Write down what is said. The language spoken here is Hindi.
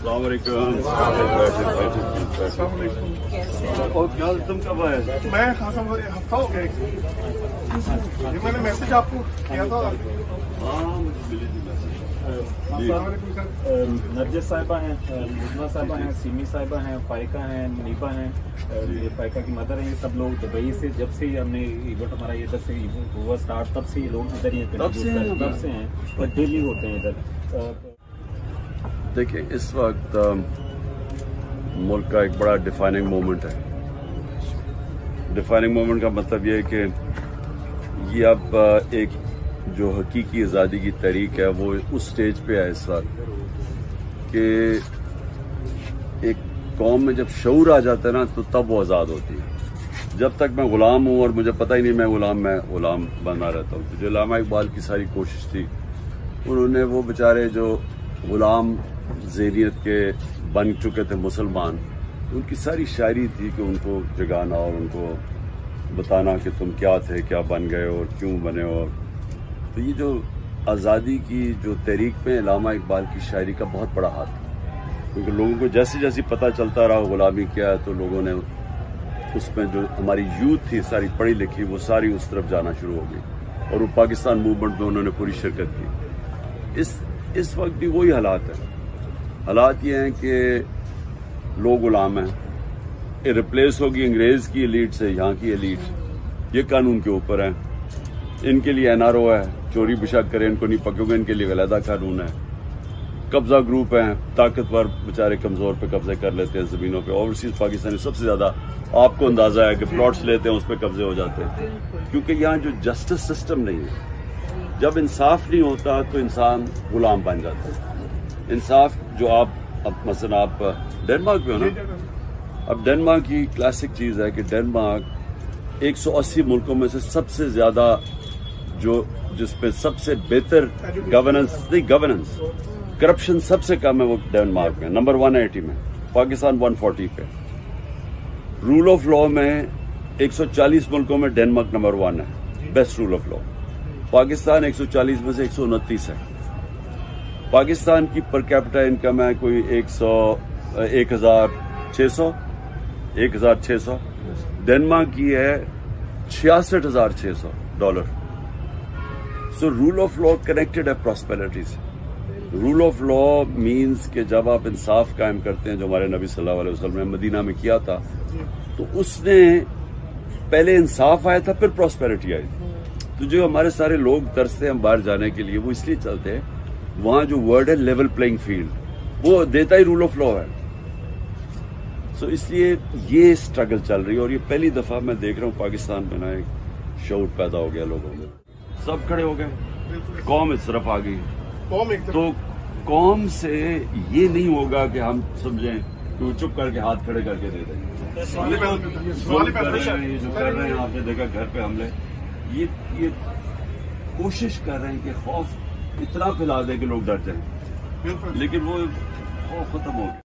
और क्या तुम कब आए? मैं खासा हफ्ता हो गया। ये मैंने मैसेज आपको किया था। नरजिस साहिबा हैं, मुजना साहिबा हैं, सीमी साहिबा हैं, फाइका हैं, नीपा हैं, ये फाइका की मदर हैं। ये सब लोग दुबई से, जब से हमने इवेंट हमारा इधर से हुआ स्टार्ट, तब से ये लोग इधर ही तब से हैं और डेली होते हैं इधर। देखिए, इस वक्त मुल्क का एक बड़ा डिफाइनिंग मोमेंट है। डिफाइनिंग मोमेंट का मतलब ये है कि ये अब एक जो हकीकी आज़ादी की तहरीक है वो उस स्टेज पे है इस वक्त कि एक कौम में जब शऊर आ जाता है ना तो तब वो आज़ाद होती है। जब तक मैं गुलाम हूँ और मुझे पता ही नहीं मैं गुलाम बना रहता हूँ। तो जो अल्लामा इकबाल की सारी कोशिश थी, उन्होंने वो बेचारे जो गुलाम ज़ेनियत के बन चुके थे मुसलमान, उनकी सारी शायरी थी कि उनको जगाना और उनको बताना कि तुम क्या थे, क्या बन गए और क्यों बने। और तो ये जो आज़ादी की जो तहरीक में अल्लामा इकबाल की शायरी का बहुत बड़ा हाथ है, क्योंकि लोगों को जैसे जैसे पता चलता रहा गुलामी क्या है, तो लोगों ने उसमें जो हमारी यूथ थी सारी पढ़ी लिखी, वो सारी उस तरफ जाना शुरू हो गई और वो पाकिस्तान मूवमेंट में उन्होंने पूरी शिरकत की। इस वक्त भी वही हालात है। हालात ये हैं कि लोग गुलाम हैं। ये रिप्लेस होगी अंग्रेज की एलीट से यहाँ की एलीट। ये कानून के ऊपर है। इनके लिए एनआरओ है, चोरी बेशक करें इनको नहीं पकड़ोगे, इनके लिए अलग कानून है। कब्जा ग्रुप हैं, ताकतवर बेचारे कमजोर पे कब्जे कर लेते हैं जमीनों पे। ओवरसीज पाकिस्तानी सबसे ज्यादा आपको अंदाजा है कि प्लॉट्स लेते हैं, उस पर कब्जे हो जाते हैं, क्योंकि यहाँ जो जस्टिस सिस्टम नहीं है। जब इंसाफ नहीं होता तो इंसान गुलाम बन जाता है। इंसाफ जो अब मसलन आप डेनमार्क में हो ना, अब डेनमार्क की क्लासिक चीज है कि डेनमार्क 180 मुल्कों में से सबसे ज्यादा जिसपे सबसे बेहतर गवर्नेंस करप्शन सबसे कम है, वो डेनमार्क में नंबर 180 में, पाकिस्तान 140 पे। रूल ऑफ लॉ में 140 मुल्कों में डेनमार्क नंबर 1 है, best rule of law. Pakistan 140 में से 129 है। पाकिस्तान की पर कैपिटा इनकम है कोई 1600। डेनमार्क की है $66,600। So rule of law connected है प्रॉस्पेरिटी से। रूल ऑफ लॉ मीन्स कि जब आप इंसाफ कायम करते हैं, जो हमारे नबी सल्लल्लाहु अलैहि वसल्लम ने मदीना में किया था, तो उसने पहले इंसाफ आया था, फिर प्रॉस्पेरिटी आई। तो जो हमारे सारे लोग तरसते हैं बाहर जाने के लिए, वो इसलिए चलते हैं, वहां जो वर्ड है लेवल प्लेइंग फील्ड, वो देता ही रूल ऑफ लॉ है। सो इसलिए ये स्ट्रगल चल रही है और ये पहली दफा मैं देख रहा हूँ पाकिस्तान में ना एक शऊर पैदा हो गया लोगों में। सब खड़े हो गए, कौम इस तरफ आ गई। तो कौम से ये नहीं होगा कि हम समझें कि चुप करके हाथ खड़े करके दे दें। ये जो कर रहे हैं, आपने देखा घर पे हमले, ये कोशिश कर रहे हैं कि खौफ इतना फैला दें कि लोग डर जाएं, लेकिन वो खौफ खत्म हो गया।